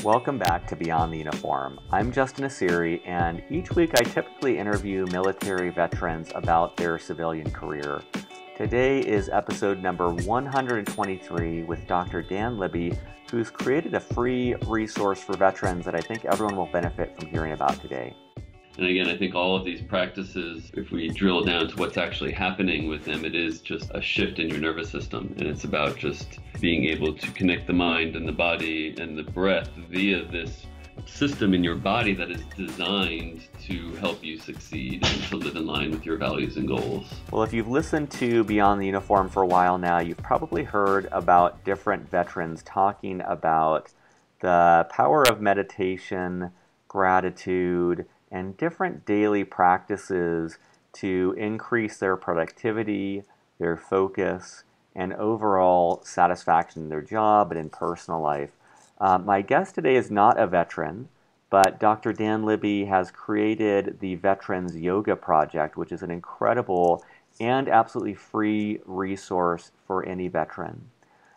Welcome back to Beyond the Uniform. I'm Justin Asiri, and each week I typically interview military veterans about their civilian career. Today is episode number 123 with Dr. Dan Libby, who's created a free resource for veterans that I think everyone will benefit from hearing about today. And again, I think all of these practices, if we drill down to what's actually happening with them, it is just a shift in your nervous system. And it's about just being able to connect the mind and the body and the breath via this system in your body that is designed to help you succeed and to live in line with your values and goals. Well, if you've listened to Beyond the Uniform for a while now, you've probably heard about different veterans talking about the power of meditation, gratitude, and different daily practices to increase their productivity, their focus, and overall satisfaction in their job and in personal life. My guest today is not a veteran, but Dr. Dan Libby has created the Veterans Yoga Project, which is an incredible and absolutely free resource for any veteran.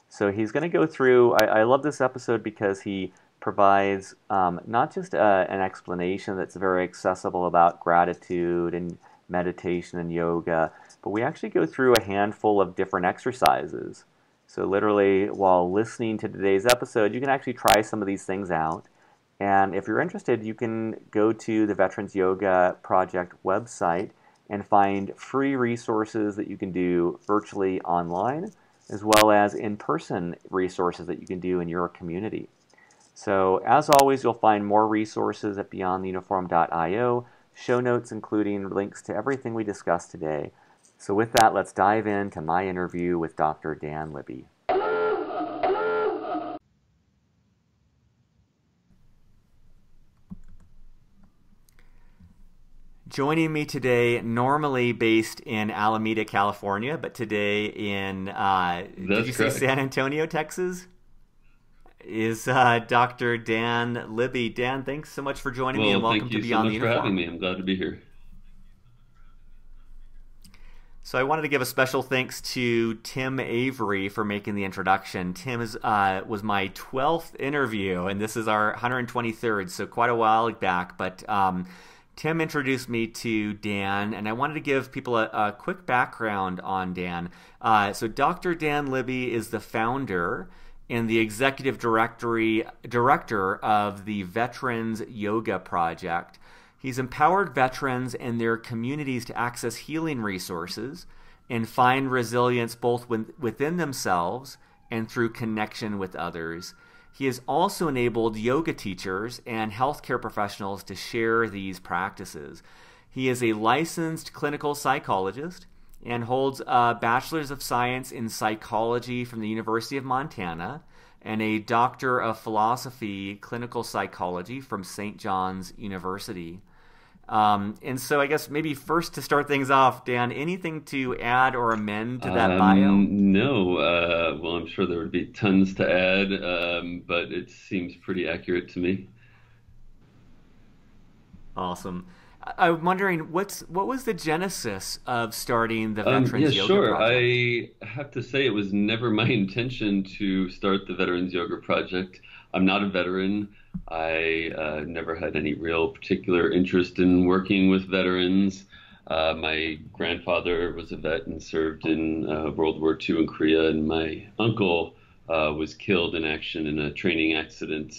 So he's going to go through, I love this episode because he provides not just an explanation that's very accessible about gratitude and meditation and yoga, but we actually go through a handful of different exercises. So literally, while listening to today's episode, you can actually try some of these things out. And if you're interested, you can go to the Veterans Yoga Project website and find free resources that you can do virtually online, as well as in-person resources that you can do in your community. So as always, you'll find more resources at beyondtheuniform.io, show notes including links to everything we discussed today. So with that, let's dive into my interview with Dr. Dan Libby. Joining me today, normally based in Alameda, California, but today in, did you say San Antonio, Texas? Is Dr. Dan Libby. Dan, thanks so much for joining me and welcome to Beyond the Uniform. Thank you so much for having me. I'm glad to be here. So I wanted to give a special thanks to Tim Avery for making the introduction. Tim was my 12th interview, and this is our 123rd, so quite a while back. But Tim introduced me to Dan, and I wanted to give people a quick background on Dan. So Dr. Dan Libby is the founder and the executive director of the Veterans Yoga Project. He's empowered veterans and their communities to access healing resources and find resilience both within themselves and through connection with others. He has also enabled yoga teachers and healthcare professionals to share these practices. He is a licensed clinical psychologist and holds a Bachelor's of Science in Psychology from the University of Montana and a Doctor of Philosophy Clinical Psychology from St. John's University. And so I guess maybe first to start things off, Dan, anything to add or amend to that bio? No. Well, I'm sure there would be tons to add, but it seems pretty accurate to me. Awesome. I'm wondering, what was the genesis of starting the Veterans Yoga sure. Project? I have to say it was never my intention to start the Veterans Yoga Project. I'm not a veteran. I never had any real particular interest in working with veterans. My grandfather was a vet and served in World War II in Korea, and my uncle was killed in action in a training accident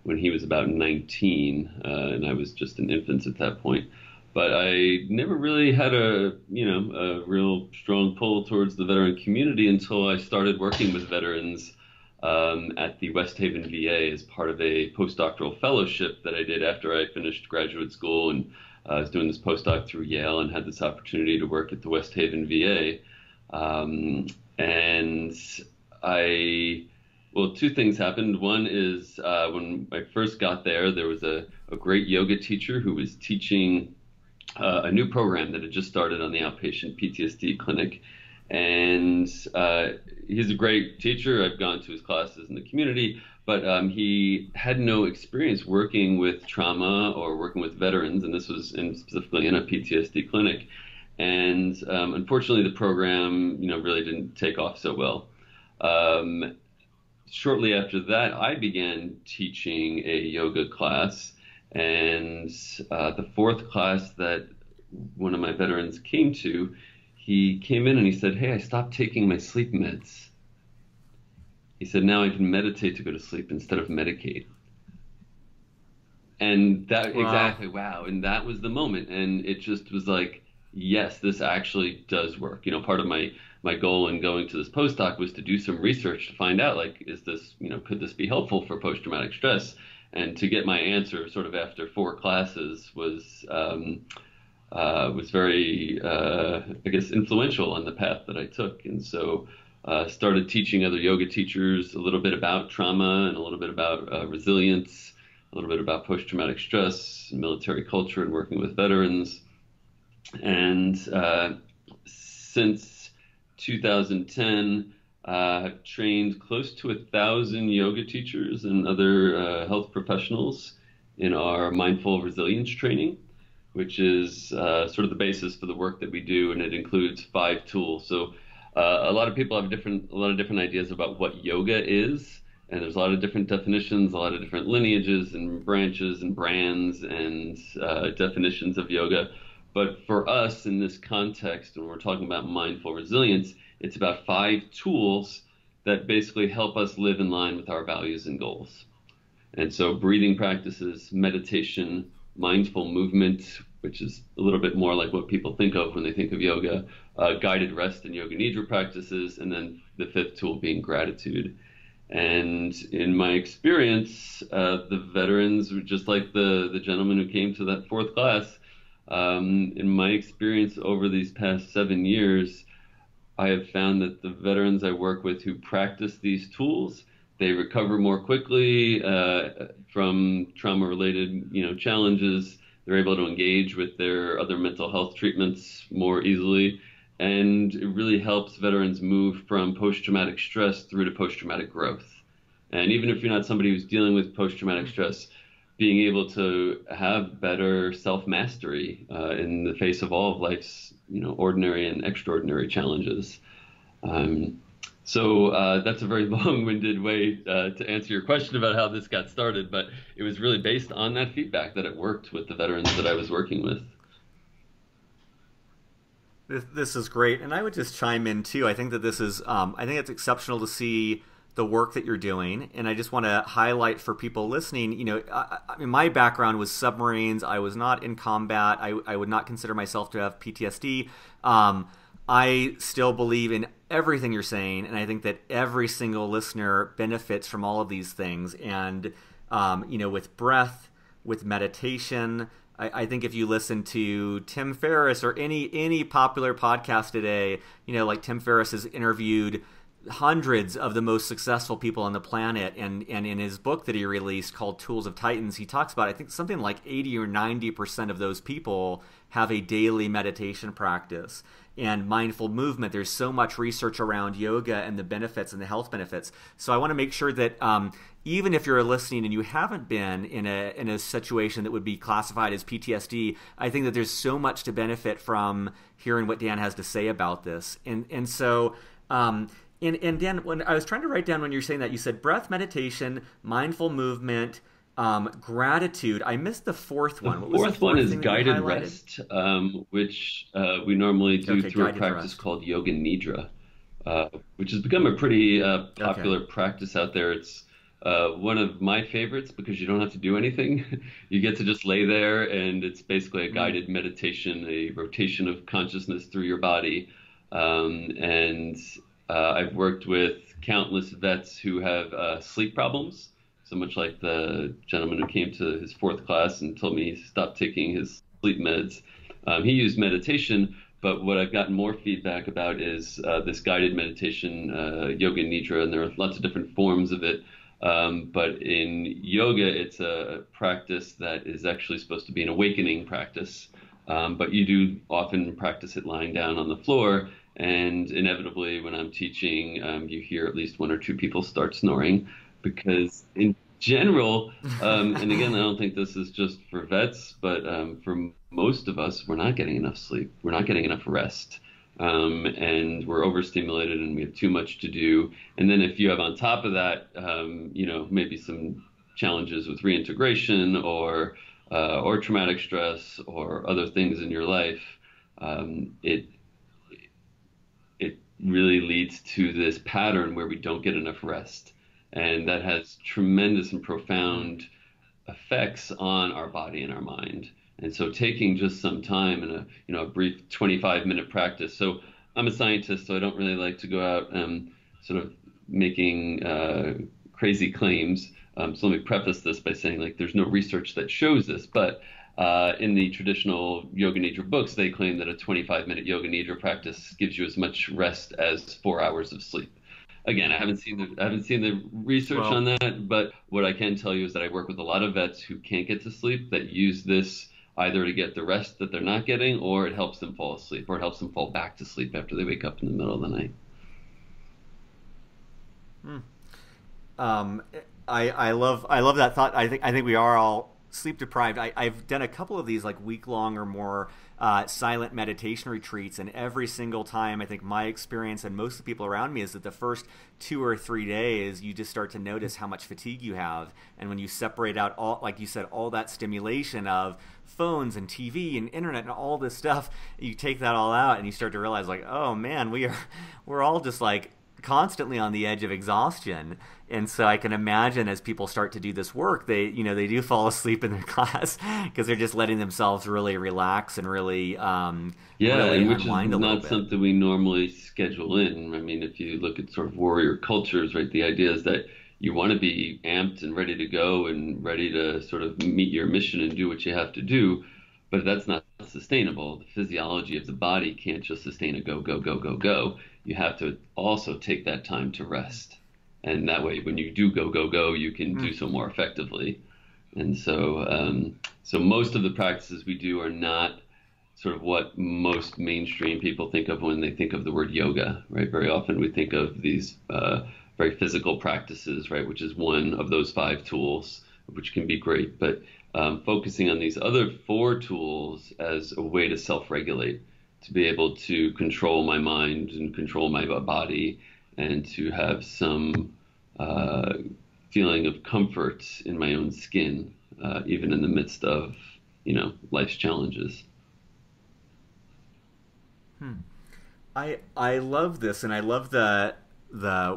when he was about 19, and I was just an infant at that point. But I never really had a real strong pull towards the veteran community until I started working with veterans at the West Haven VA as part of a postdoctoral fellowship that I did after I finished graduate school, and I was doing this postdoc through Yale and had this opportunity to work at the West Haven VA. Well, two things happened. One is when I first got there, there was a great yoga teacher who was teaching a new program that had just started on the outpatient PTSD clinic. And he's a great teacher. I've gone to his classes in the community, but he had no experience working with trauma or working with veterans, and this was specifically in a PTSD clinic. And unfortunately, the program really didn't take off so well. shortly after that, I began teaching a yoga class. And the fourth class that one of my veterans came to, he came in and he said, "Hey, I stopped taking my sleep meds." He said, "Now I can meditate to go to sleep instead of medicate." And that Wow. exactly, wow. And that was the moment. And it just was like, yes, this actually does work. Part of my goal in going to this postdoc was to do some research to find out, like, is this, could this be helpful for post-traumatic stress? And to get my answer sort of after four classes was very, I guess, influential on the path that I took. And so started teaching other yoga teachers a little bit about trauma and a little bit about resilience, a little bit about post-traumatic stress, military culture, and working with veterans. And since 2010, I've trained close to 1,000 yoga teachers and other health professionals in our mindful resilience training, which is sort of the basis for the work that we do, and it includes 5 tools. So a lot of people have a lot of different ideas about what yoga is, and there's a lot of different definitions, a lot of different lineages and branches and brands and definitions of yoga. But for us in this context, when we're talking about mindful resilience, it's about 5 tools that basically help us live in line with our values and goals. And so breathing practices, meditation, mindful movement, which is a little bit more like what people think of when they think of yoga, guided rest and yoga nidra practices, and then the 5th tool being gratitude. And in my experience, the veterans were just like the gentleman who came to that 4th class. In my experience over these past 7 years, I have found that the veterans I work with who practice these tools, they recover more quickly from trauma-related, challenges. They're able to engage with their other mental health treatments more easily, and it really helps veterans move from post-traumatic stress through to post-traumatic growth. And even if you're not somebody who's dealing with post-traumatic stress, being able to have better self-mastery in the face of all of life's, ordinary and extraordinary challenges. So that's a very long-winded way to answer your question about how this got started, but it was really based on that feedback that it worked with the veterans that I was working with. This is great, and I would just chime in too. I think that this is, I think it's exceptional to see the work that you're doing, and I just want to highlight for people listening. I mean, my background was submarines. I was not in combat. I would not consider myself to have PTSD. I still believe in everything you're saying, and I think that every single listener benefits from all of these things. And with breath, with meditation. I think if you listen to Tim Ferriss or any popular podcast today, like Tim Ferriss has interviewed hundreds of the most successful people on the planet, and in his book that he released called Tools of Titans, he talks about, I think, something like 80 or 90% of those people have a daily meditation practice and mindful movement. There's so much research around yoga and the benefits and the health benefits. So I want to make sure that even if you're listening and you haven't been in a situation that would be classified as PTSD, I think that there's so much to benefit from hearing what Dan has to say about this. And so and Dan, when I was trying to write down when you're saying that, you said breath, meditation, mindful movement, gratitude. I missed the 4th one. The What was the 4th one 4th is thing that you guided highlighted? rest, which we normally do Okay, through a guided practice rest. called yoga nidra, which has become a pretty Okay. popular practice out there. It's one of my favorites because you don't have to do anything. You get to just lay there, and it's basically a Mm. guided meditation, a rotation of consciousness through your body. And I've worked with countless vets who have sleep problems, so much like the gentleman who came to his 4th class and told me he stopped taking his sleep meds. He used meditation, but what I've gotten more feedback about is this guided meditation, yoga nidra, and there are lots of different forms of it. But in yoga, it's a practice that is actually supposed to be an awakening practice. But you do often practice it lying down on the floor. And inevitably, when I'm teaching, you hear at least 1 or 2 people start snoring because in general, and again, I don't think this is just for vets, but for most of us, we're not getting enough sleep. We're not getting enough rest. and we're overstimulated and we have too much to do. And then if you have on top of that, maybe some challenges with reintegration or traumatic stress or other things in your life, it really leads to this pattern where we don't get enough rest. And that has tremendous and profound effects on our body and our mind. And so taking just some time in a brief 25-minute practice. So I'm a scientist, so I don't really like to go out sort of making crazy claims. So let me preface this by saying, like, there's no research that shows this, but in the traditional Yoga Nidra books, they claim that a 25-minute Yoga Nidra practice gives you as much rest as 4 hours of sleep. Again, I haven't seen the research on that, but what I can tell you is that I work with a lot of vets who can't get to sleep that use this either to get the rest that they're not getting, or it helps them fall asleep, or it helps them fall back to sleep after they wake up in the middle of the night. I love that thought. I think we are all sleep deprived. I've done a couple of these like week long or more silent meditation retreats, and every single time I think my experience and most of the people around me is that the first 2 or 3 days you just start to notice how much fatigue you have, and when you separate out all, like you said, all that stimulation of phones and TV and internet and all this stuff, you take that all out and you start to realize, like, oh man, we're all just like constantly on the edge of exhaustion. And so I can imagine as people start to do this work, they do fall asleep in their class because they're just letting themselves really relax and really really which is unwind a little not bit. something we normally schedule in. I mean, if you look at sort of warrior cultures, right, the idea is that you want to be amped and ready to go and ready to sort of meet your mission and do what you have to do, but that's not sustainable. The physiology of the body can't just sustain a go, go, go, go, go. You have to also take that time to rest. And that way, when you do go, go, go, you can do so more effectively. And so, so most of the practices we do are not sort of what most mainstream people think of when they think of the word yoga, right? Very often we think of these very physical practices, right, which is one of those 5 tools, which can be great. But focusing on these other 4 tools as a way to self-regulate, to be able to control my mind and control my body, and to have some feeling of comfort in my own skin, even in the midst of, life's challenges. I love this, and I love the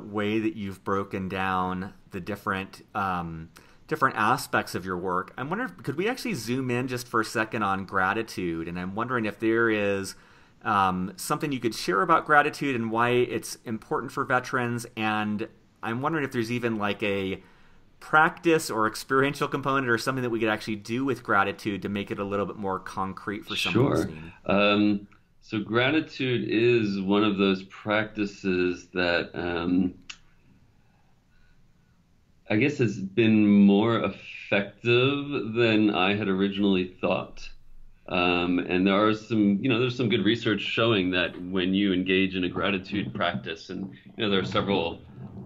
way that you've broken down the different aspects of your work. I'm wondering, could we actually zoom in just for a second on gratitude? And I'm wondering if there is something you could share about gratitude and why it's important for veterans. And I'm wondering if there's even like a practice or experiential component or something that we could actually do with gratitude to make it a little bit more concrete for someone listening. So gratitude is one of those practices that I guess has been more effective than I had originally thought. And there are there's some good research showing that when you engage in a gratitude practice, and there are several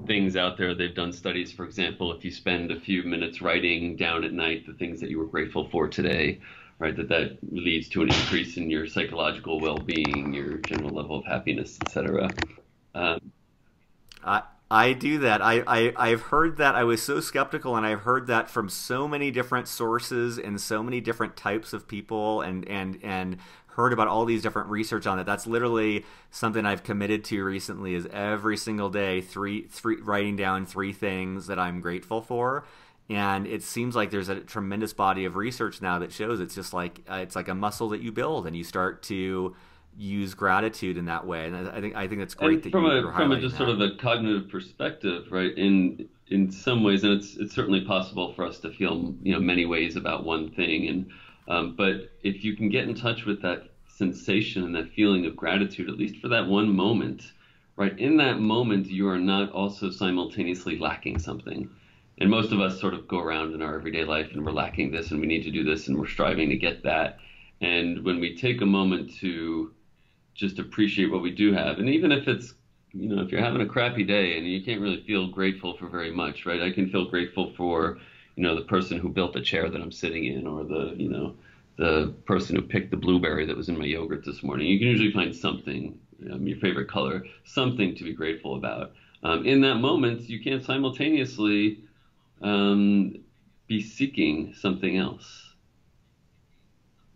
things out there. They've done studies, for example, if you spend a few minutes writing down at night the things that you were grateful for today, right, that leads to an increase in your psychological well-being, your general level of happiness, etc. I do that. I've heard that. I was so skeptical, and I've heard that from so many different sources and so many different types of people, and heard about all these different research on it. That's literally something I've committed to recently, is every single day writing down 3 things that I'm grateful for. And it seems like there's a tremendous body of research now that shows it's just like it's like a muscle that you build, and you start to use gratitude in that way. And I think that's great that you're highlighting from a just that. sort of a cognitive perspective, right? In some ways, and it's certainly possible for us to feel many ways about one thing, and but if you can get in touch with that sensation and that feeling of gratitude, at least for that one moment, right? In that moment, you are not also simultaneously lacking something. And most of us sort of go around in our everyday life and we're lacking this and we need to do this and we're striving to get that. And when we take a moment to just appreciate what we do have, and even if it's, if you're having a crappy day and you can't really feel grateful for very much, right? I can feel grateful for, the person who built the chair that I'm sitting in, or the person who picked the blueberry that was in my yogurt this morning. You can usually find something your favorite color, something to be grateful about. In that moment, you can't simultaneously be seeking something else.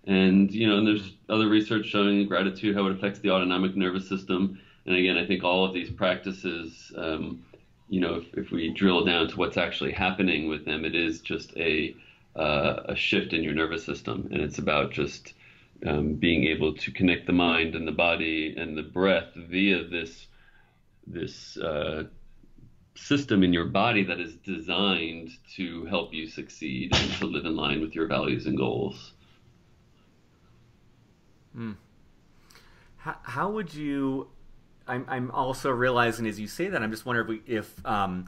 And, and there's other research showing gratitude, how it affects the autonomic nervous system. And again, I think all of these practices, if we drill down to what's actually happening with them, it is just a shift in your nervous system. And it's about just being able to connect the mind and the body and the breath via this system in your body that is designed to help you succeed and to live in line with your values and goals. How would you? I'm also realizing as you say that, I'm just wondering if I'm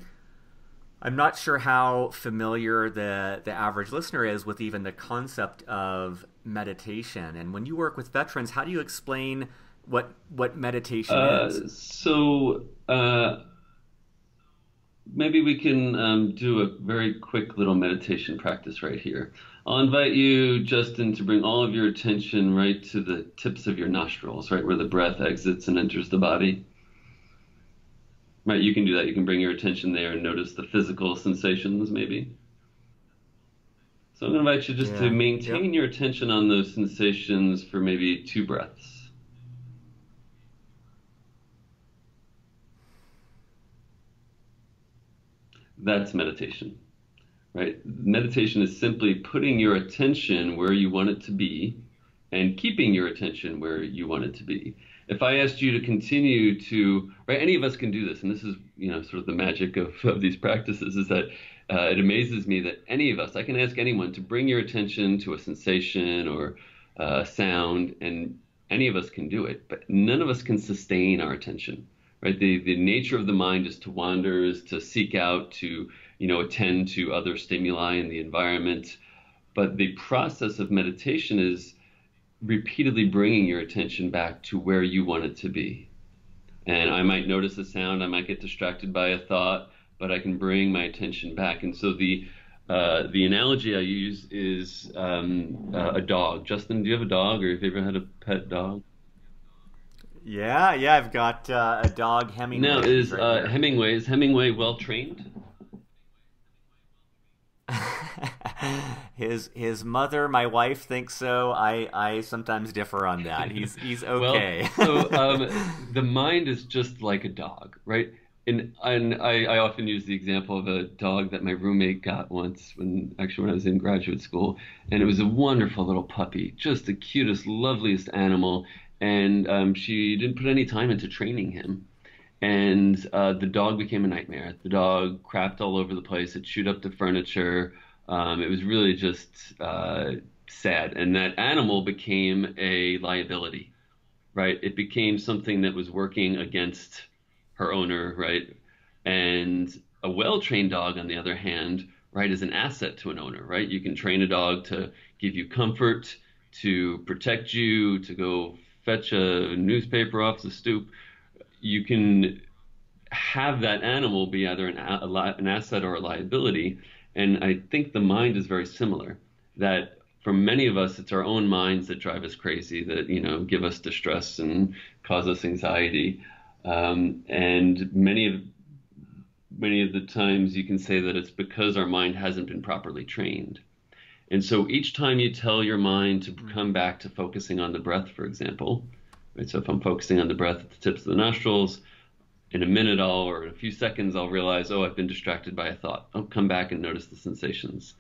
not sure how familiar the average listener is with even the concept of meditation. And when you work with veterans, how do you explain what meditation is? So maybe we can do a very quick little meditation practice right here. I'll invite you, Justin, to bring all of your attention right to the tips of your nostrils, right where the breath exits and enters the body. Right, you can do that. You can bring your attention there and notice the physical sensations, maybe. So I'm going to invite you just to maintain your attention on those sensations for maybe 2 breaths. That's meditation. Right? Meditation is simply putting your attention where you want it to be and keeping your attention where you want it to be. If I asked you to continue to, right, any of us can do this, and this is, sort of the magic of these practices, is that it amazes me that any of us, I can ask anyone to bring your attention to a sensation or a sound, and any of us can do it, but none of us can sustain our attention, right? The nature of the mind is to wander, is to seek out, to attend to other stimuli in the environment. But the process of meditation is repeatedly bringing your attention back to where you want it to be. And I might notice a sound, I might get distracted by a thought, but I can bring my attention back. And so the analogy I use is a dog. Justin, do you have a dog, or have you ever had a pet dog? Yeah, I've got a dog, Hemingway. Now, is Hemingway well trained? His mother, my wife, thinks so. I sometimes differ on that. He's okay. Well, so the mind is just like a dog, right? And I often use the example of a dog that my roommate got once when I was in graduate school, and it was a wonderful little puppy, just the cutest, loveliest animal, and she didn't put any time into training him. And the dog became a nightmare. The dog crapped all over the place. It chewed up the furniture. It was really just sad. And that animal became a liability, right? It became something that was working against her owner, right? And a well-trained dog, on the other hand, right, is an asset to an owner, right? You can train a dog to give you comfort, to protect you, to go fetch a newspaper off the stoop. You can have that animal be either an asset or a liability. And I think the mind is very similar, that for many of us, it's our own minds that drive us crazy, that, give us distress and cause us anxiety. And many of the times you can say that it's because our mind hasn't been properly trained. And so each time you tell your mind to come back to focusing on the breath, for example, right? So if I'm focusing on the breath at the tips of the nostrils, in a minute or in a few seconds, I'll realize, I've been distracted by a thought. I'll come back and notice the sensations.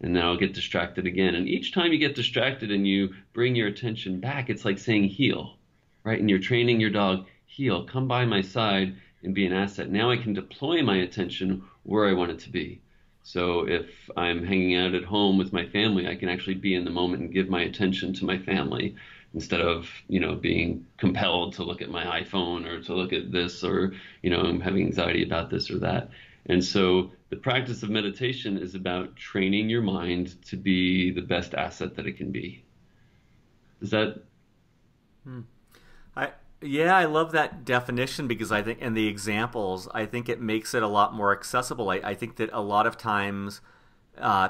And then I'll get distracted again. And each time you get distracted and you bring your attention back, it's like saying heel, right? And you're training your dog, heel, come by my side and be an asset. Now I can deploy my attention where I want it to be. So if I'm hanging out at home with my family, I can actually be in the moment and give my attention to my family instead of, being compelled to look at my iPhone or to look at this or, I'm having anxiety about this or that. And so the practice of meditation is about training your mind to be the best asset that it can be. Is that? I love that definition because I think, and the examples, I think it makes it a lot more accessible. I think that a lot of times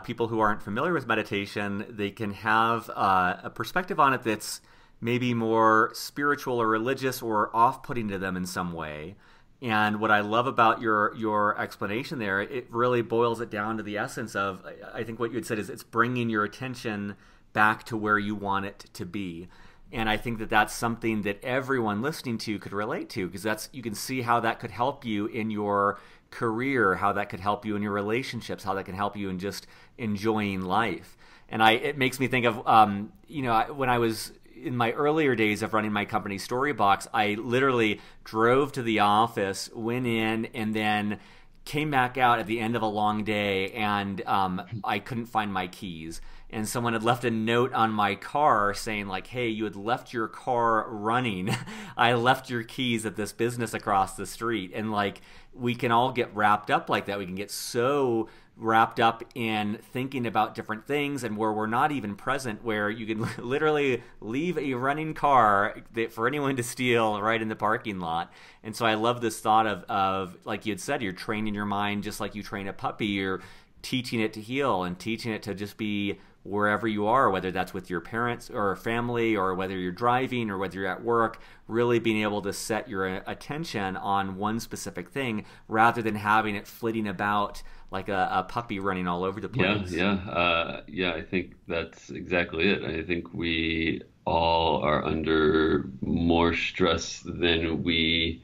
people who aren't familiar with meditation, they can have a perspective on it that's maybe more spiritual or religious or off-putting to them in some way. And what I love about your explanation there, it really boils it down to the essence of, I think what you had said is it's bringing your attention back to where you want it to be. And I think that that's something that everyone listening to could relate to, because you can see how that could help you in your career, how that could help you in your relationships, how that can help you in just enjoying life. And it makes me think of, when I was in my earlier days of running my company Storybox, I literally drove to the office, went in, and then came back out at the end of a long day, and I couldn't find my keys. And someone had left a note on my car saying, like, hey, you had left your car running. I left your keys at this business across the street. And, like, we can all get wrapped up like that. We can get so wrapped up in thinking about different things and where we're not even present, where you can literally leave a running car for anyone to steal right in the parking lot. And so I love this thought of like you had said, you're training your mind just like you train a puppy. You're teaching it to heal and teaching it to just be wherever you are, whether that's with your parents or family, or whether you're driving or whether you're at work, really being able to set your attention on one specific thing rather than having it flitting about like a puppy running all over the place. Yeah. I think that's exactly it. I think we all are under more stress than we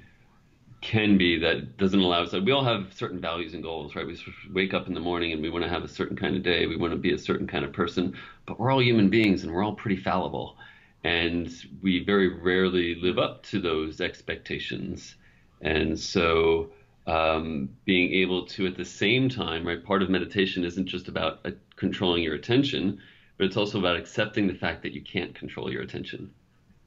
can be, that doesn't allow us. We all have certain values and goals, right? We wake up in the morning and we want to have a certain kind of day. We want to be a certain kind of person, but we're all human beings and we're all pretty fallible. And we very rarely live up to those expectations. And so being able to, at the same time, right, part of meditation isn't just about controlling your attention, but it's also about accepting the fact that you can't control your attention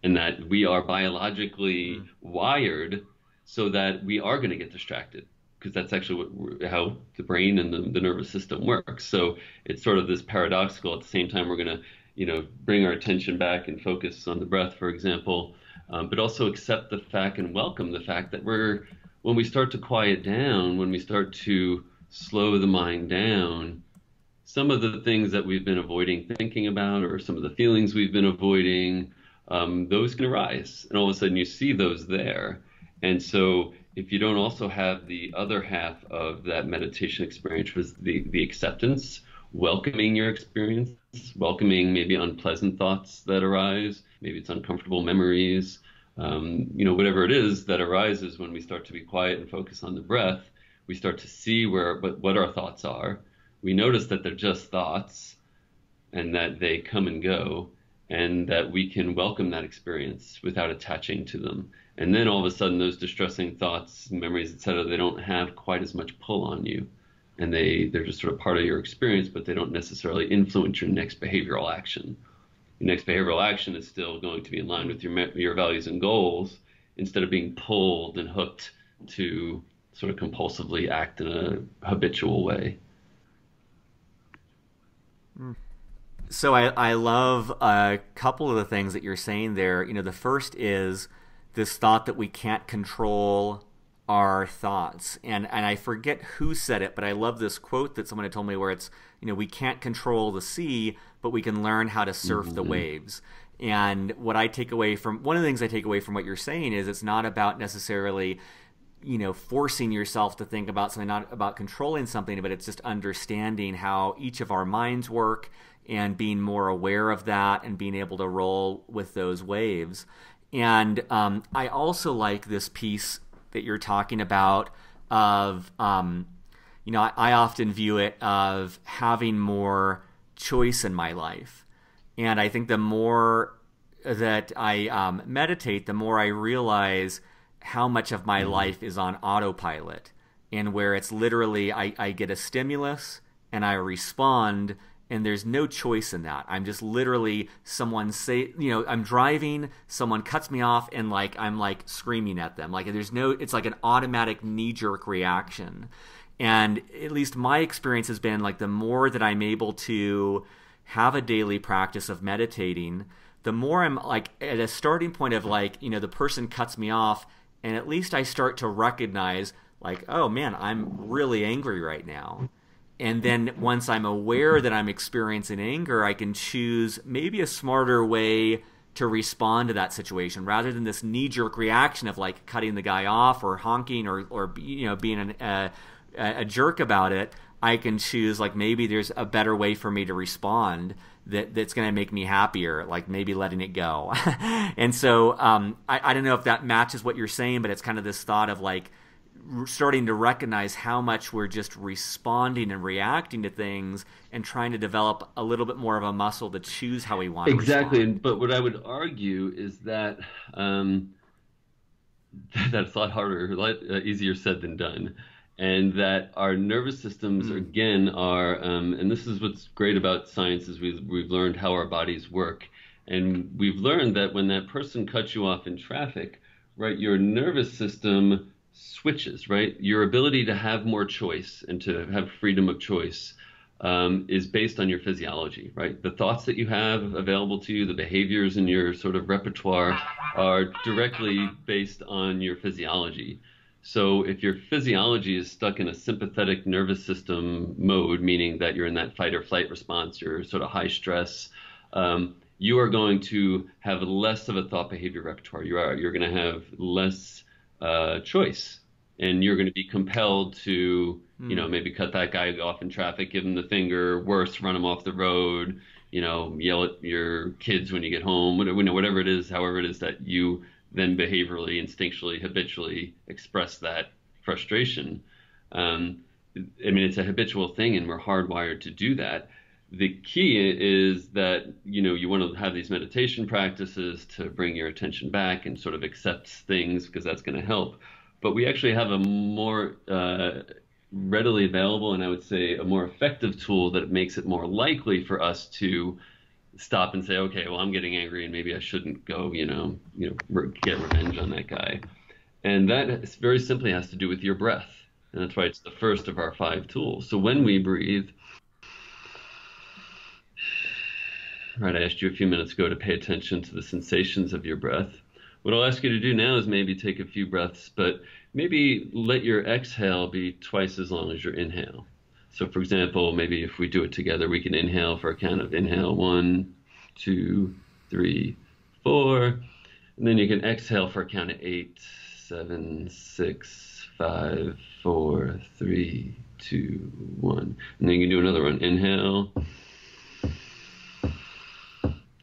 and that we are biologically wired so that we are going to get distracted, because that's actually how the brain and the nervous system works. So it's sort of this paradoxical. At the same time, we're going to, bring our attention back and focus on the breath, for example, but also accept the fact and welcome the fact that when we start to quiet down, when we start to slow the mind down, some of the things that we've been avoiding thinking about, or some of the feelings we've been avoiding, those can arise, and all of a sudden you see those there. And so if you don't also have the other half of that meditation experience, which was the acceptance, welcoming your experience, welcoming maybe unpleasant thoughts that arise, maybe it's uncomfortable memories, whatever it is that arises when we start to be quiet and focus on the breath, we start to see what our thoughts are. We notice that they're just thoughts and that they come and go, and that we can welcome that experience without attaching to them. And then all of a sudden, those distressing thoughts, memories, etc., they don't have quite as much pull on you. And they're just sort of part of your experience, but they don't necessarily influence your next behavioral action. Your next behavioral action is still going to be in line with your values and goals, instead of being pulled and hooked to sort of compulsively act in a habitual way. So I love a couple of the things that you're saying there. The first is this thought that we can't control our thoughts. And I forget who said it, but I love this quote that someone had told me where it's, we can't control the sea, but we can learn how to surf the waves. And one of the things I take away from what you're saying is it's not about necessarily, forcing yourself to think about something, not about controlling something, but it's just understanding how each of our minds work and being more aware of that and being able to roll with those waves. And I also like this piece that you're talking about of, I often view it of having more choice in my life. And I think the more that I meditate, the more I realize how much of my life is on autopilot, and where it's literally I get a stimulus and I respond, and there's no choice in that. I'm just literally I'm driving, someone cuts me off, and I'm screaming at them. It's like an automatic knee-jerk reaction. And at least my experience has been the more that I'm able to have a daily practice of meditating, the more I'm at a starting point of the person cuts me off, and at least I start to recognize oh man, I'm really angry right now. And then once I'm aware that I'm experiencing anger, I can choose maybe a smarter way to respond to that situation, rather than this knee-jerk reaction of like cutting the guy off or honking or being a jerk about it. I can choose, like, maybe there's a better way for me to respond that's going to make me happier, like maybe letting it go. And so I don't know if that matches what you're saying, but it's kind of this thought of like starting to recognize how much we're just responding and reacting to things, and trying to develop a little bit more of a muscle to choose how we want to exactly. respond. But what I would argue is that that's a lot harder, a lot easier said than done. And that our nervous systems, again, are, and this is what's great about science, is we've learned how our bodies work. And we've learned that when that person cuts you off in traffic, right, your nervous system switches, right? Your ability to have more choice and to have freedom of choice is based on your physiology, right? The thoughts that you have available to you, the behaviors in your sort of repertoire are directly based on your physiology. So if your physiology is stuck in a sympathetic nervous system mode, meaning that you're in that fight or flight response, you're sort of high stress, you are going to have less of a thought behavior repertoire. You're going to have less choice, and you're going to be compelled to, maybe cut that guy off in traffic, give him the finger, worse, run him off the road, yell at your kids when you get home, whatever it is, however it is that you then behaviorally, instinctually, habitually express that frustration. It's a habitual thing, and we're hardwired to do that. The key is that, you want to have these meditation practices to bring your attention back and sort of accept things, because that's going to help. But we actually have a more readily available, and I would say a more effective tool that makes it more likely for us to stop and say, okay, well, I'm getting angry and maybe I shouldn't go, get revenge on that guy. And that very simply has to do with your breath. And that's why it's the first of our 5 tools. So when we breathe, right, I asked you a few minutes ago to pay attention to the sensations of your breath. What I'll ask you to do now is maybe take a few breaths, but maybe let your exhale be twice as long as your inhale. So, for example, maybe if we do it together, we can inhale for a count of inhale 1, 2, 3, 4. And then you can exhale for a count of 8, 7, 6, 5, 4, 3, 2, 1. And then you can do another one. Inhale.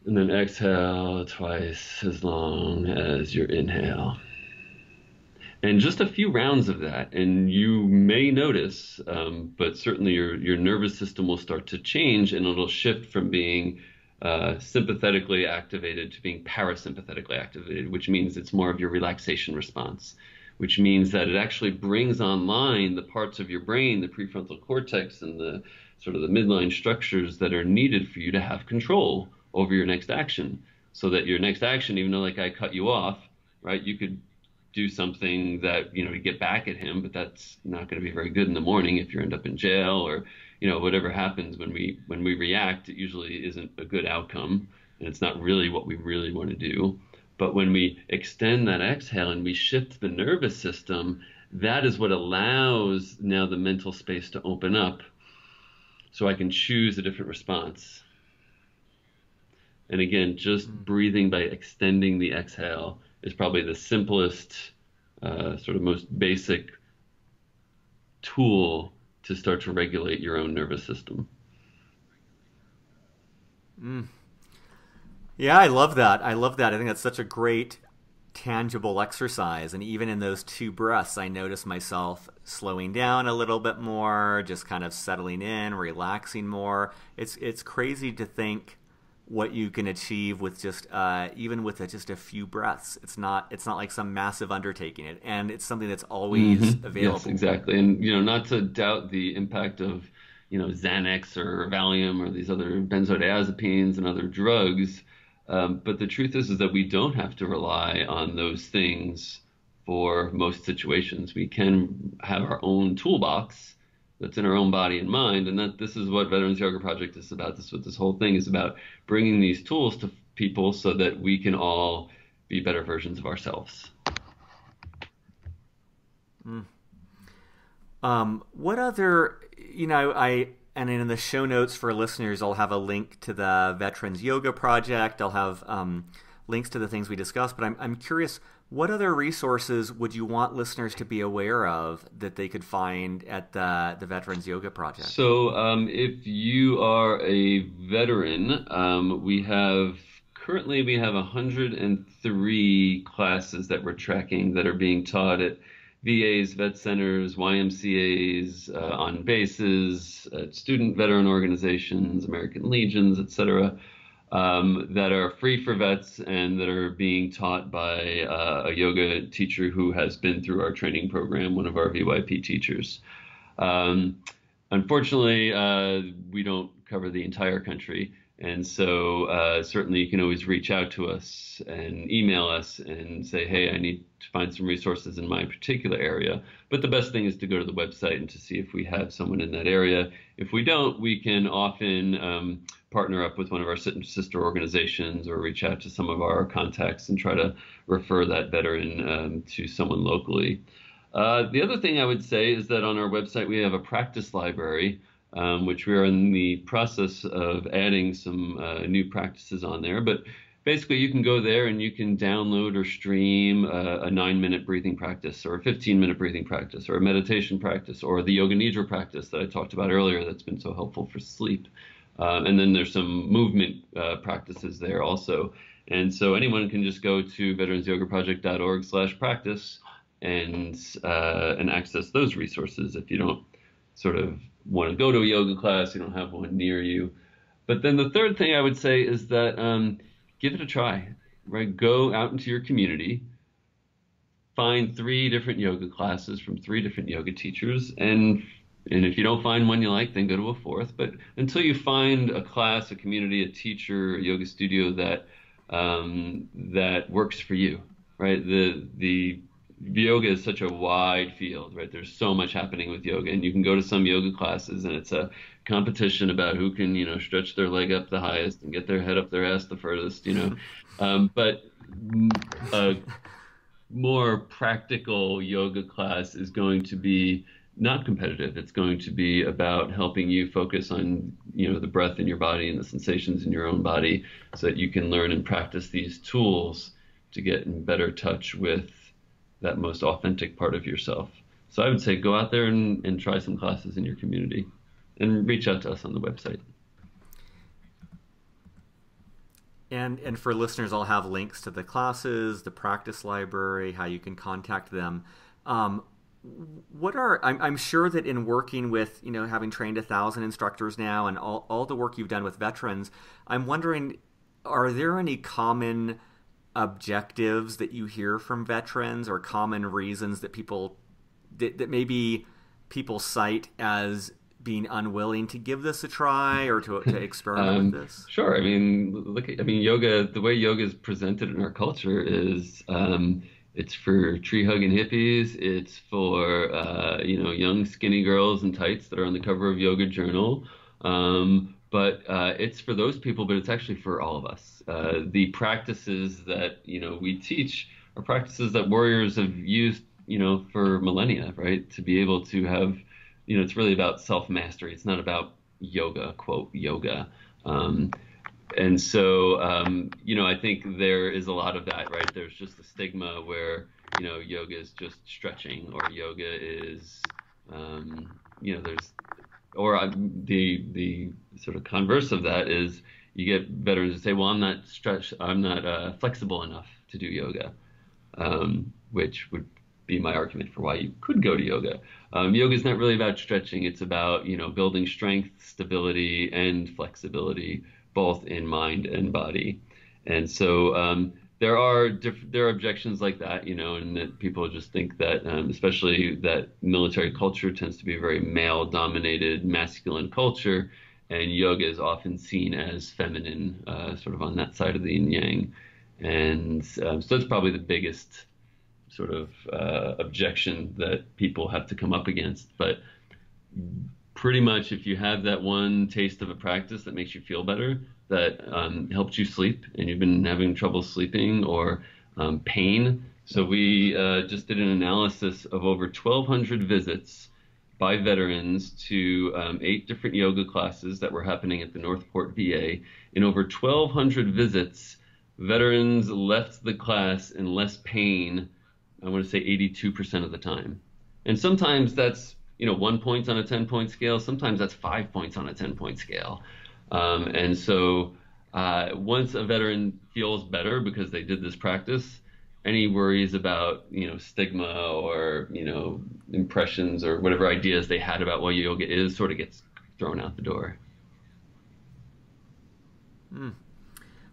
And then exhale twice as long as your inhale. And just a few rounds of that, and you may notice, but certainly your nervous system will start to change, and it'll shift from being sympathetically activated to being parasympathetically activated, which means it's more of your relaxation response, which means that it actually brings online the parts of your brain, the prefrontal cortex and the sort of the midline structures that are needed for you to have control over your next action, so that your next action, even though that guy cut you off, right, you could do something that, to get back at him, but that's not going to be very good in the morning if you end up in jail, or, whatever happens when we react, it usually isn't a good outcome, and it's not really what we really want to do. But when we extend that exhale and we shift the nervous system, that is what allows now the mental space to open up, so I can choose a different response. And again, just breathing by extending the exhale is probably the simplest, sort of most basic tool to start to regulate your own nervous system. Yeah, I love that. I think that's such a great, tangible exercise. And even in those 2 breaths, I notice myself slowing down a little bit more, just kind of settling in, relaxing more. It's crazy to think what you can achieve with just even with just a few breaths. It's not like some massive undertaking, and it's something that's always available. Yes, exactly. And not to doubt the impact of Xanax or Valium or these other benzodiazepines and other drugs, but the truth is that we don't have to rely on those things for most situations. We can have our own toolbox that's in our own body and mind, and that this is what Veterans Yoga Project is about. This is what this whole thing is about, bringing these tools to people so that we can all be better versions of ourselves. What other, and in the show notes for listeners, I'll have a link to the Veterans Yoga Project. I'll have links to the things we discussed, but I'm curious, what other resources would you want listeners to be aware of that they could find at the Veterans Yoga Project? So if you are a veteran, currently we have 103 classes that we're tracking that are being taught at VAs, vet centers, YMCAs, on bases, student veteran organizations, American Legions, etc., that are free for vets and that are being taught by a yoga teacher who has been through our training program, one of our VYP teachers. Unfortunately, we don't cover the entire country. And so certainly you can always reach out to us and email us and say, hey, I need to find some resources in my particular area. But the best thing is to go to the website and to see if we have someone in that area. If we don't, we can often partner up with one of our sister organizations or reach out to some of our contacts and try to refer that veteran to someone locally. The other thing I would say is that on our website, we have a practice library, which we are in the process of adding some new practices on there. But basically, you can go there and you can download or stream a 9-minute breathing practice or a 15-minute breathing practice or a meditation practice or the Yoga Nidra practice that I talked about earlier that's been so helpful for sleep. And then there's some movement practices there also. And so anyone can just go to veteransyogaproject.org/practice and access those resources if you don't sort of want to go to a yoga class, you don't have one near you. But then the third thing I would say is that give it a try, right? Go out into your community, find 3 different yoga classes from 3 different yoga teachers, and if you don't find one you like, then go to a 4th. But until you find a class, a community, a teacher, a yoga studio that works for you, right? The yoga is such a wide field, right? There's so much happening with yoga, and you can go to some yoga classes and it's a competition about who can, stretch their leg up the highest and get their head up their ass the furthest, but a more practical yoga class is going to be not competitive. It's going to be about helping you focus on, the breath in your body and the sensations in your own body so that you can learn and practice these tools to get in better touch with that most authentic part of yourself. So I would say go out there and try some classes in your community and reach out to us on the website. And for listeners, I'll have links to the classes, the practice library, how you can contact them. I'm sure that in working with, having trained 1,000 instructors now and all the work you've done with veterans, I'm wondering, are there any common objectives that you hear from veterans or common reasons that that maybe people cite as being unwilling to give this a try or to experiment with this? Sure. Yoga, the way yoga is presented in our culture is it's for tree hugging hippies. It's for young skinny girls in tights that are on the cover of Yoga Journal. But it's for those people, but it's actually for all of us. The practices that, we teach are practices that warriors have used, for millennia, right? To be able to have, it's really about self-mastery. It's not about yoga, quote, yoga. And so, I think there is a lot of that, right? There's just the stigma where, yoga is just stretching or yoga is, the sort of converse of that is you get veterans who say, well, I'm not flexible enough to do yoga, which would be my argument for why you could go to yoga. Yoga is not really about stretching. It's about, building strength, stability, and flexibility, both in mind and body. And so there are objections like that, and that people just think that, especially that military culture tends to be a very male-dominated, masculine culture, and yoga is often seen as feminine, sort of on that side of the yin yang. And so that's probably the biggest sort of objection that people have to come up against. But pretty much if you have that one taste of a practice that makes you feel better, that helps you sleep, and you've been having trouble sleeping or pain. So we just did an analysis of over 1,200 visits by veterans to 8 different yoga classes that were happening at the Northport VA. In over 1,200 visits, veterans left the class in less pain, I want to say 82% of the time. And sometimes that's, 1 point on a 10-point scale. Sometimes that's 5 points on a 10-point scale. And so once a veteran feels better because they did this practice, any worries about, stigma or, impressions or whatever ideas they had about what yoga is sort of gets thrown out the door.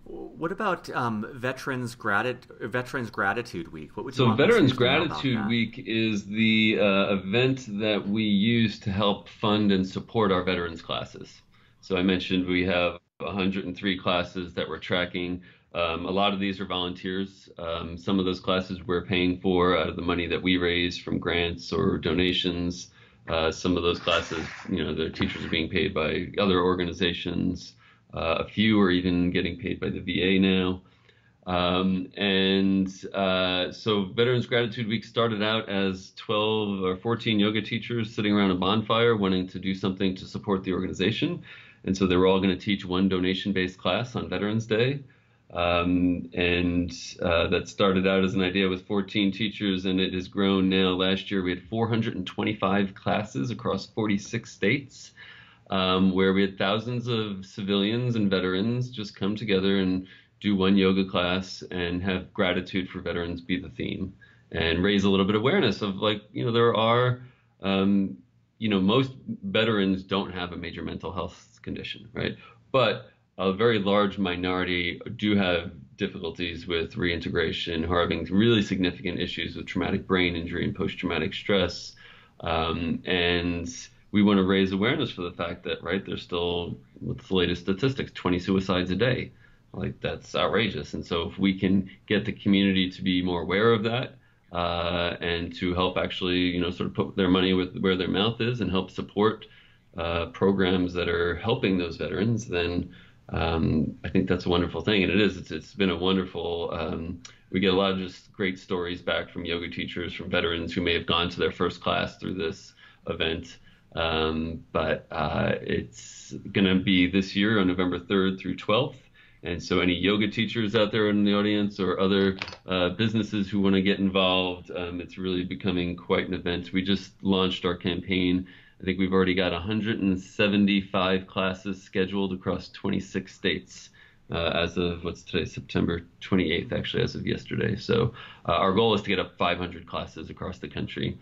What about Veterans Gratitude Week? What would you So want Veterans listeners to know about Gratitude that? Week is the event that we use to help fund and support our veterans classes. So I mentioned we have 103 classes that we're tracking. A lot of these are volunteers. Some of those classes we're paying for out of the money that we raise from grants or donations. Some of those classes, the teachers are being paid by other organizations. A few are even getting paid by the VA now. So Veterans Gratitude Week started out as 12 or 14 yoga teachers sitting around a bonfire wanting to do something to support the organization. And so they were all going to teach one donation-based class on Veterans Day. That started out as an idea with 14 teachers, and it has grown now. Last year we had 425 classes across 46 states, where we had thousands of civilians and veterans just come together and do one yoga class and have gratitude for veterans be the theme, and raise a little bit of awareness of, there are, most veterans don't have a major mental health condition, right? But a very large minority do have difficulties with reintegration, who are having really significant issues with traumatic brain injury and post-traumatic stress. And we want to raise awareness for the fact that, right, there's still, what's the latest statistics, 20 suicides a day. That's outrageous. And so if we can get the community to be more aware of that, and to help actually, sort of put their money where their mouth is and help support programs that are helping those veterans, then I think that's a wonderful thing. And it's been a wonderful, we get a lot of just great stories back from yoga teachers, from veterans who may have gone to their first class through this event. But it's going to be this year on November 3rd through 12th. And so any yoga teachers out there in the audience or other businesses who want to get involved, it's really becoming quite an event. We just launched our campaign. I think we've already got 175 classes scheduled across 26 states as of, what's today, September 28th, actually, as of yesterday. So our goal is to get up 500 classes across the country.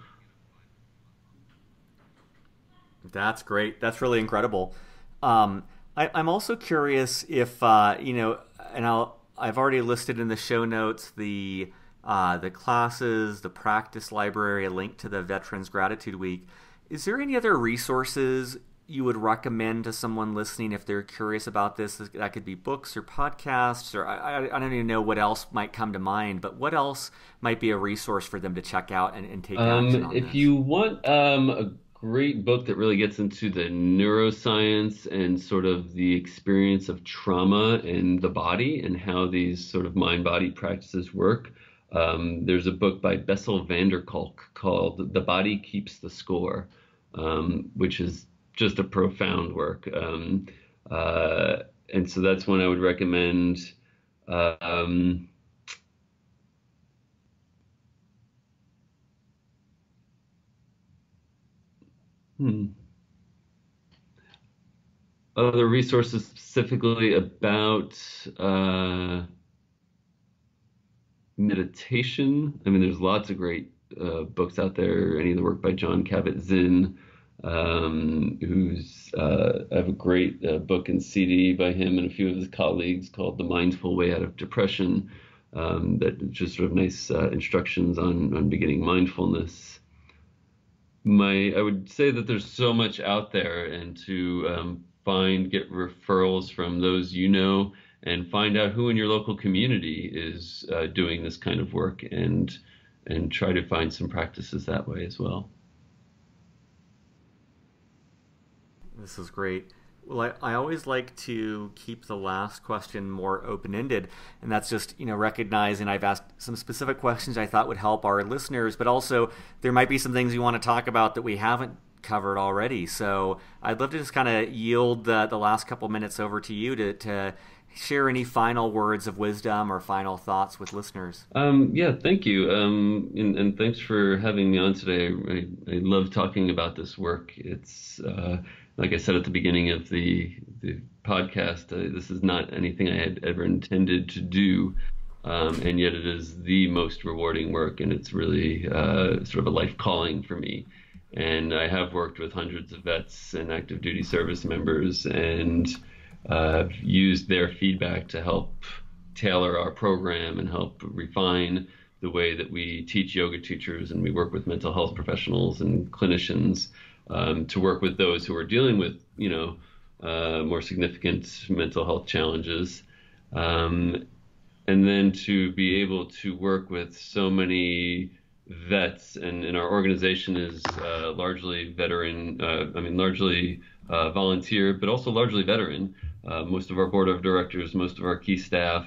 That's great. That's really incredible. I'm also curious if and I've already listed in the show notes the classes, the practice library, a link to the Veterans Gratitude Week. Is there any other resources you would recommend to someone listening if they're curious about this? That could be books or podcasts, or I don't even know what else might come to mind, but what else might be a resource for them to check out and take action on if this? you want a great book that really gets into the neuroscience and sort of the experience of trauma in the body and how these sort of mind-body practices work, there's a book by Bessel van der Kolk called The Body Keeps the Score, which is just a profound work. And so that's one I would recommend. Other resources specifically about meditation. I mean, there's lots of great books out there. Any of the work by John Kabat-Zinn, who's I have a great book and CD by him and a few of his colleagues called The Mindful Way Out of Depression, that just sort of nice instructions on beginning mindfulness. I would say that there's so much out there, and to get referrals from those and find out who in your local community is doing this kind of work, and try to find some practices that way as well. This is great. Well, I always like to keep the last question more open-ended, and that's just, recognizing I've asked some specific questions I thought would help our listeners, but also there might be some things you want to talk about that we haven't covered already. So I'd love to just kind of yield the last couple minutes over to you to share any final words of wisdom or final thoughts with listeners. Yeah, thank you. And thanks for having me on today. I love talking about this work. It's, like I said at the beginning of the podcast, this is not anything I had ever intended to do. And yet it is the most rewarding work, and it's really sort of a life calling for me. And I have worked with hundreds of vets and active duty service members, and used their feedback to help tailor our program and help refine the way that we teach yoga teachers, and we work with mental health professionals and clinicians to work with those who are dealing with, more significant mental health challenges. And then to be able to work with so many vets, and our organization is largely veteran, largely volunteer, but also largely veteran. Most of our board of directors, most of our key staff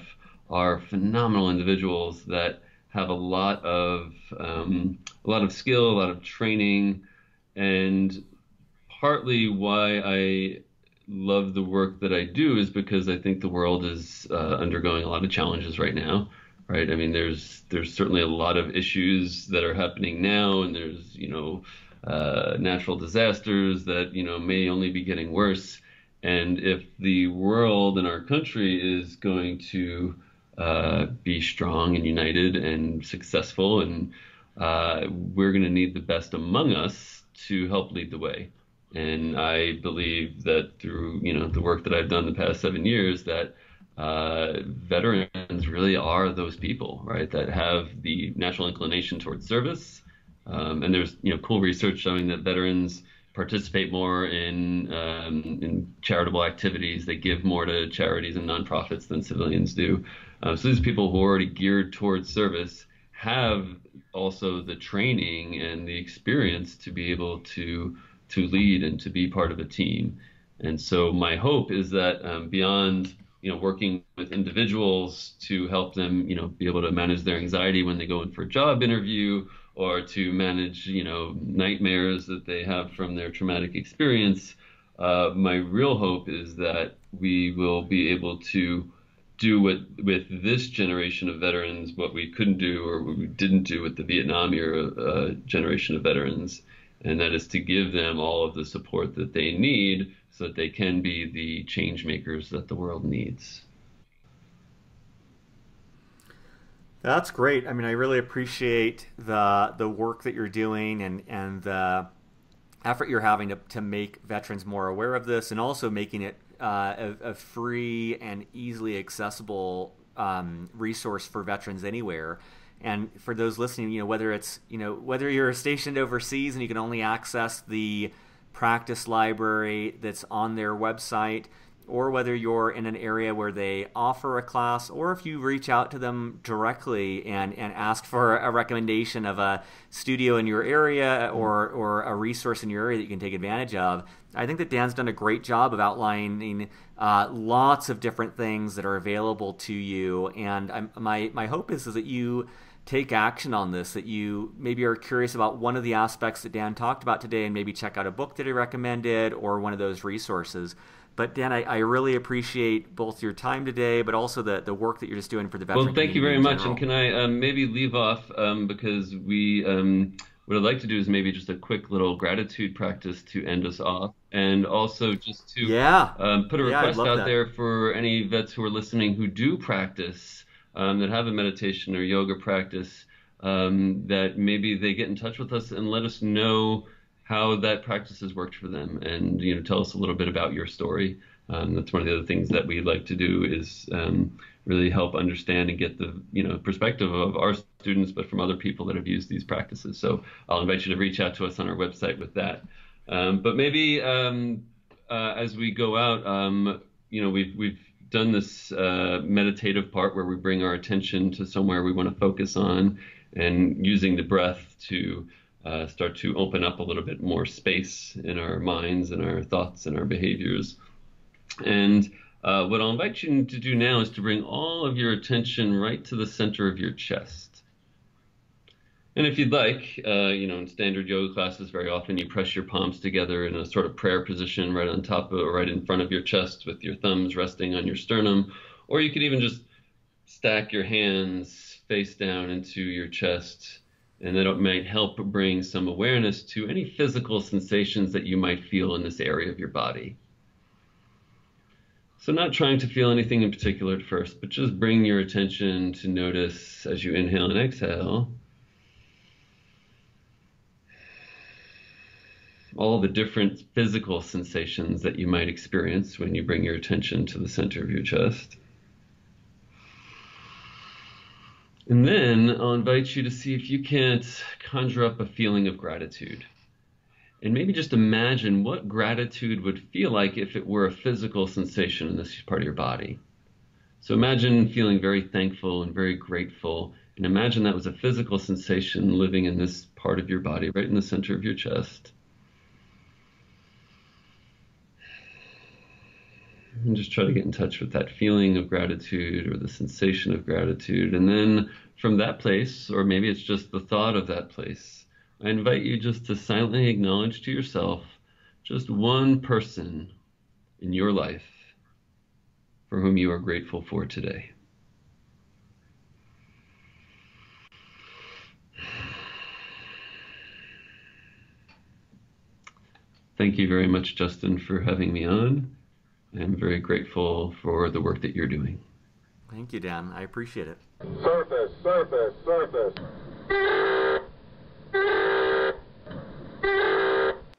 are phenomenal individuals that have a lot of skill, a lot of training, and partly why I love the work that I do is because I think the world is undergoing a lot of challenges right now, right? I mean, there's certainly a lot of issues that are happening now, and there's natural disasters that may only be getting worse. And if the world and our country is going to be strong and united and successful, and we're going to need the best among us to help lead the way. And I believe that through the work that I've done the past 7 years, that veterans really are those people, right, that have the natural inclination towards service. And there's cool research showing that veterans participate more in charitable activities. They give more to charities and nonprofits than civilians do. So these people who are already geared towards service have also the training and the experience to be able to lead and to be part of a team. And so my hope is that beyond working with individuals to help them be able to manage their anxiety when they go in for a job interview, or to manage nightmares that they have from their traumatic experience, my real hope is that we will be able to do with this generation of veterans what we couldn't do or what we didn't do with the Vietnam era generation of veterans, and that is to give them all of the support that they need so that they can be the change makers that the world needs. That's great. I mean, I really appreciate the work that you're doing and the effort you're having to make veterans more aware of this, and also making it a free and easily accessible resource for veterans anywhere. And for those listening, whether it's whether you're stationed overseas and you can only access the practice library that's on their website, or whether you're in an area where they offer a class, or if you reach out to them directly and ask for a recommendation of a studio in your area or a resource in your area that you can take advantage of. I think that Dan's done a great job of outlining lots of different things that are available to you. And my hope is that you take action on this, that you maybe are curious about one of the aspects that Dan talked about today and maybe check out a book that he recommended or one of those resources. But Dan, I really appreciate both your time today, but also the work that you're just doing for the veteran community. Well, thank you very much. And can I maybe leave off because we what I'd like to do is maybe just a quick little gratitude practice to end us off, and also just to put a request out there for any vets who are listening who do practice, that have a meditation or yoga practice, that maybe they get in touch with us and let us know how that practice has worked for them, and tell us a little bit about your story. That's one of the other things that we'd like to do is really help understand and get the perspective of our students, but from other people that have used these practices. So I'll invite you to reach out to us on our website with that. But maybe as we go out, we've done this meditative part where we bring our attention to somewhere we want to focus on, and using the breath to start to open up a little bit more space in our minds and our thoughts and our behaviors. And what I'll invite you to do now is to bring all of your attention right to the center of your chest. And if you'd like, in standard yoga classes, very often you press your palms together in a sort of prayer position right on top of, or right in front of your chest with your thumbs resting on your sternum. Or you could even just stack your hands face down into your chest, and that might help bring some awareness to any physical sensations that you might feel in this area of your body. So not trying to feel anything in particular at first, but just bring your attention to notice as you inhale and exhale all the different physical sensations that you might experience when you bring your attention to the center of your chest. And then I'll invite you to see if you can't conjure up a feeling of gratitude. And maybe just imagine what gratitude would feel like if it were a physical sensation in this part of your body. So imagine feeling very thankful and very grateful, and imagine that was a physical sensation living in this part of your body, right in the center of your chest. And just try to get in touch with that feeling of gratitude or the sensation of gratitude. And then from that place, or maybe it's just the thought of that place, I invite you just to silently acknowledge to yourself just one person in your life for whom you are grateful for today. Thank you very much, Justin, for having me on. I'm very grateful for the work that you're doing. Thank you, Dan. I appreciate it. Surface, surface, surface.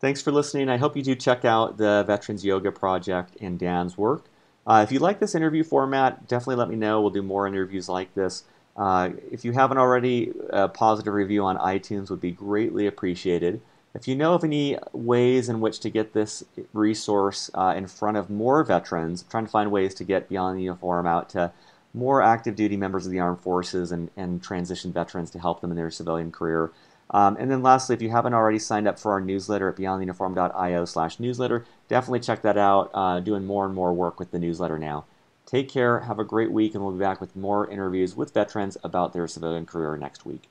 Thanks for listening. I hope you do check out the Veterans Yoga Project and Dan's work. If you like this interview format, definitely let me know. We'll do more interviews like this. If you haven't already, a positive review on iTunes would be greatly appreciated. If you know of any ways in which to get this resource in front of more veterans, trying to find ways to get beyond the uniform out to more active duty members of the armed forces and transition veterans to help them in their civilian career. And then lastly, if you haven't already signed up for our newsletter at beyondtheuniform.io/newsletter, definitely check that out. Doing more and more work with the newsletter now. Take care, have a great week, and we'll be back with more interviews with veterans about their civilian career next week.